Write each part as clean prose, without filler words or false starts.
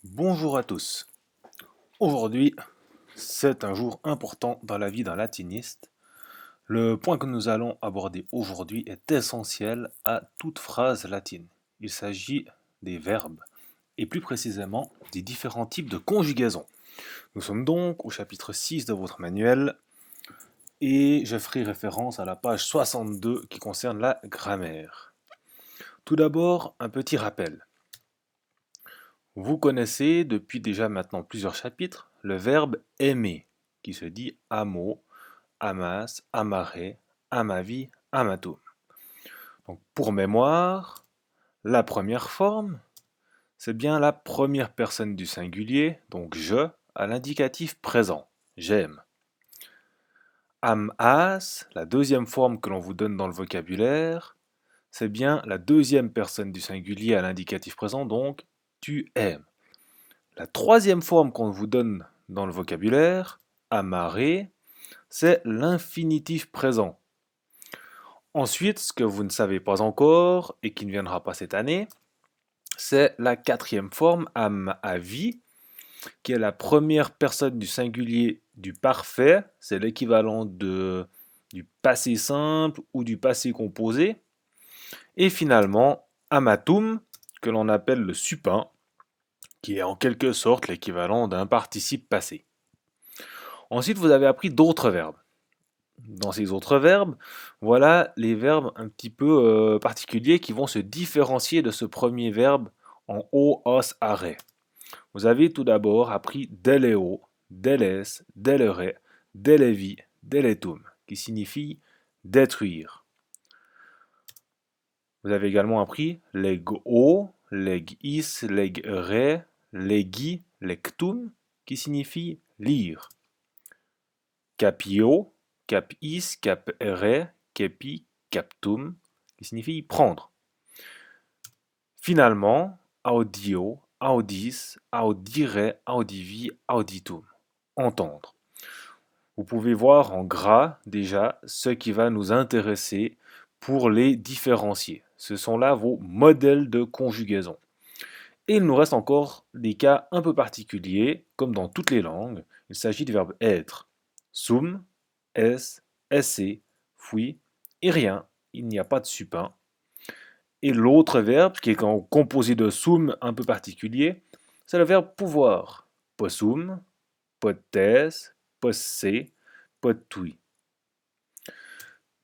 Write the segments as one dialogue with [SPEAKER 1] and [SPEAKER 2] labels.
[SPEAKER 1] Bonjour à tous. Aujourd'hui, c'est un jour important dans la vie d'un latiniste. Le point que nous allons aborder aujourd'hui est essentiel à toute phrase latine. Il s'agit des verbes, et plus précisément des différents types de conjugaisons. Nous sommes donc au chapitre 6 de votre manuel, et je ferai référence à la page 62 qui concerne la grammaire. Tout d'abord, un petit rappel. Vous connaissez depuis déjà maintenant plusieurs chapitres le verbe aimer, qui se dit amo, amas, amare, amavi, amatum. Donc pour mémoire, la première forme, c'est bien la première personne du singulier, donc je, à l'indicatif présent, j'aime. Amas, la deuxième forme que l'on vous donne dans le vocabulaire, c'est bien la deuxième personne du singulier à l'indicatif présent, donc tu aimes. La troisième forme qu'on vous donne dans le vocabulaire, amare, c'est l'infinitif présent. Ensuite, ce que vous ne savez pas encore et qui ne viendra pas cette année, c'est la quatrième forme, amavi, qui est la première personne du singulier du parfait. C'est l'équivalent du passé simple ou du passé composé. Et finalement, amatum, que l'on appelle le supin, qui est en quelque sorte l'équivalent d'un participe passé. Ensuite, vous avez appris d'autres verbes. Dans ces autres verbes, voilà les verbes un petit peu particuliers qui vont se différencier de ce premier verbe en o, os, are. Vous avez tout d'abord appris deleo, deles, delere, delevi, deletum, qui signifie détruire. Vous avez également appris lego, legis, legere, legi, lectum, qui signifie lire. Capio, capis, capere, capi, captum, qui signifie prendre. Finalement, audio, audis, audire, audivi, auditum, entendre. Vous pouvez voir en gras déjà ce qui va nous intéresser pour les différencier. Ce sont là vos modèles de conjugaison. Et il nous reste encore des cas un peu particuliers, comme dans toutes les langues. Il s'agit du verbe être. Sum, es, esse, fui, et rien. Il n'y a pas de supin. Et l'autre verbe, qui est composé de sum un peu particulier, c'est le verbe pouvoir. Possum, potes, posse, potui.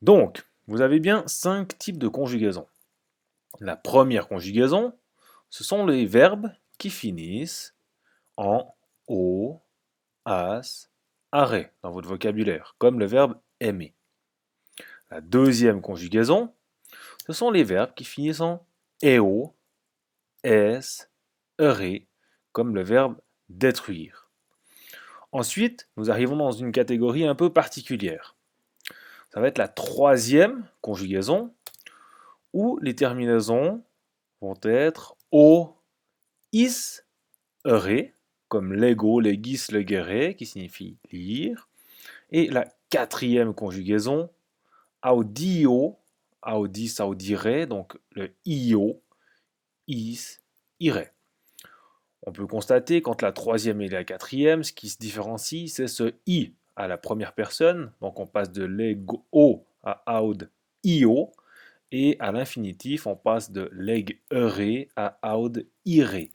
[SPEAKER 1] Donc, vous avez bien 5 types de conjugaison. La première conjugaison, ce sont les verbes qui finissent en o, as, are dans votre vocabulaire, comme le verbe aimer. La deuxième conjugaison, ce sont les verbes qui finissent en eo, es, ere, comme le verbe détruire. Ensuite, nous arrivons dans une catégorie un peu particulière. Ça va être la troisième conjugaison, où les terminaisons vont être o, is, ere, comme lego, legis, legere, qui signifie lire. Et la quatrième conjugaison, audio, audis, audire, donc le io, is, ire. On peut constater qu'entre la troisième et la quatrième, ce qui se différencie, c'est ce i à la première personne. Donc on passe de lego à aud, io. Et à l'infinitif, on passe de legere à aud, ire.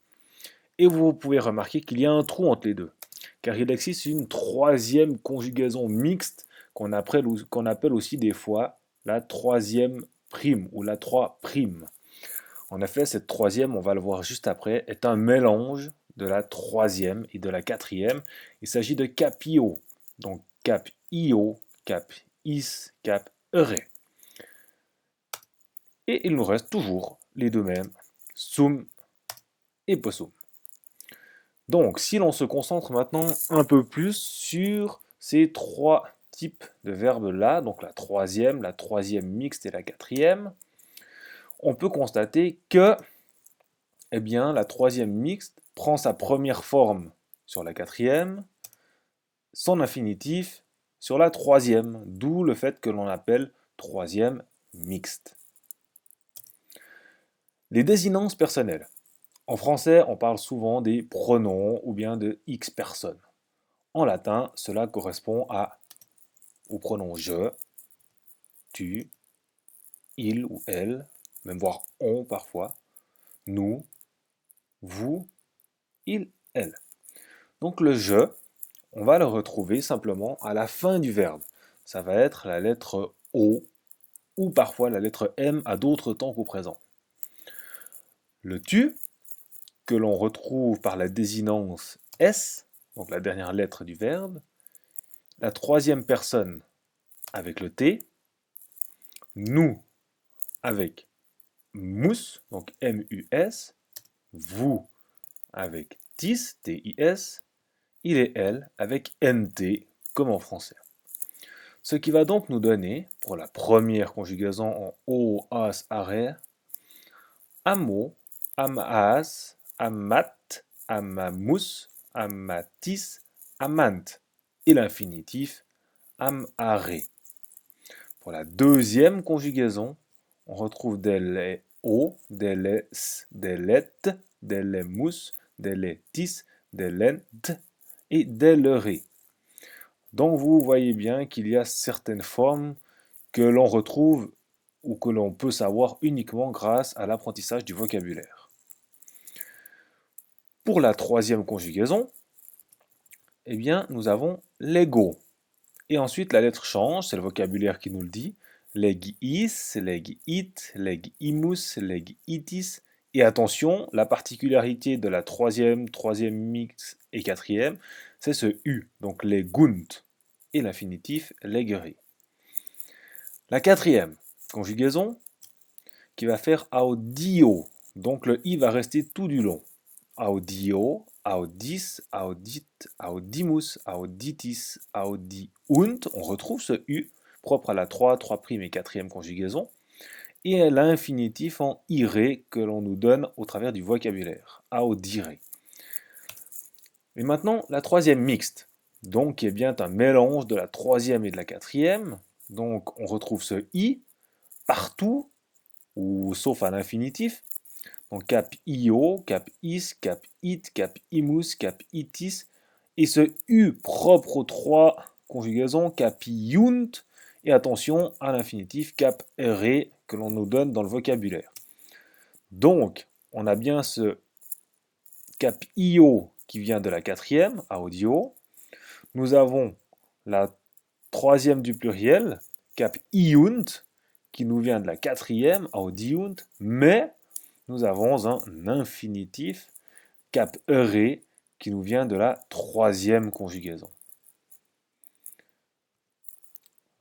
[SPEAKER 1] Et vous pouvez remarquer qu'il y a un trou entre les deux, car il existe une troisième conjugaison mixte qu'on appelle aussi des fois la troisième prime ou la 3 prime. En effet, cette troisième, on va le voir juste après, est un mélange de la troisième et de la quatrième. Il s'agit de capio, donc cap io, cap is, cap ere. Et il nous reste toujours les deux mêmes, sum et possum. Donc, si l'on se concentre maintenant un peu plus sur ces trois types de verbes-là, donc la troisième mixte et la quatrième, on peut constater que eh bien, la troisième mixte prend sa première forme sur la quatrième, son infinitif sur la troisième, d'où le fait que l'on appelle troisième mixte. Les désinences personnelles. En français, on parle souvent des pronoms ou bien de X personnes. En latin, cela correspond au pronom je, tu, il ou elle, même voire on parfois, nous, vous, il, elle. Donc le je, on va le retrouver simplement à la fin du verbe. Ça va être la lettre O ou parfois la lettre M à d'autres temps qu'au présent. Le tu, que l'on retrouve par la désinence S, donc la dernière lettre du verbe, la troisième personne avec le T, nous avec mus, donc M-U-S, vous avec tis, T-I-S, il et elle avec N-T, comme en français. Ce qui va donc nous donner, pour la première conjugaison en O, as, arrêt, amo, amas, amat, amamus, amatis, amant, et l'infinitif amare. Pour la deuxième conjugaison, on retrouve des o, des s, des let, des lemus, des letis, des lent et des ré. Donc vous voyez bien qu'il y a certaines formes que l'on retrouve ou que l'on peut savoir uniquement grâce à l'apprentissage du vocabulaire. Pour la troisième conjugaison, eh bien, nous avons l'ego. Et ensuite, la lettre change, c'est le vocabulaire qui nous le dit. Leg is, leg it, leg imus, leg itis. Et attention, la particularité de la troisième mix et quatrième, c'est ce U, donc legunt, et l'infinitif legere. La quatrième conjugaison, qui va faire audio, donc le I va rester tout du long. Audio, audis, audit, audimus, auditis, audiunt. On retrouve ce U propre à la 3 et 4e conjugaison et l'infinitif en iré que l'on nous donne au travers du vocabulaire. Audire. Et maintenant, la troisième mixte, donc qui est bien un mélange de la troisième et de la quatrième. Donc on retrouve ce I partout, ou sauf à l'infinitif. Donc cap io, cap is, cap it, cap imus, cap itis. Et ce U propre aux trois conjugaisons, cap iunt, et attention à l'infinitif cap re que l'on nous donne dans le vocabulaire. Donc, on a bien ce cap io qui vient de la quatrième, audio. Nous avons la troisième du pluriel, cap iunt, qui nous vient de la quatrième, audiunt, mais nous avons un infinitif, cap ere, qui nous vient de la troisième conjugaison.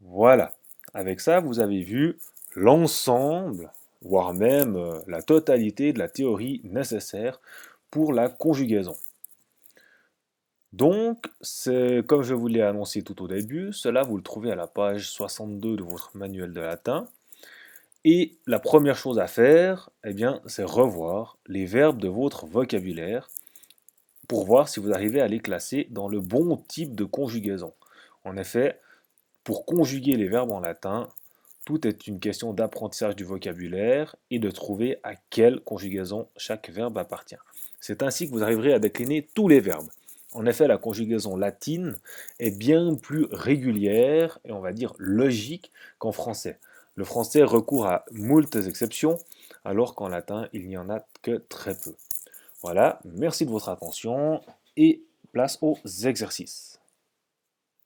[SPEAKER 1] Voilà. Avec ça, vous avez vu l'ensemble, voire même la totalité de la théorie nécessaire pour la conjugaison. Donc, c'est comme je vous l'ai annoncé tout au début, cela vous le trouvez à la page 62 de votre manuel de latin. Et la première chose à faire, eh bien, c'est revoir les verbes de votre vocabulaire pour voir si vous arrivez à les classer dans le bon type de conjugaison. En effet, pour conjuguer les verbes en latin, tout est une question d'apprentissage du vocabulaire et de trouver à quelle conjugaison chaque verbe appartient. C'est ainsi que vous arriverez à décliner tous les verbes. En effet, la conjugaison latine est bien plus régulière et on va dire logique qu'en français. Le français recourt à moultes exceptions, alors qu'en latin, il n'y en a que très peu. Voilà, merci de votre attention et place aux exercices.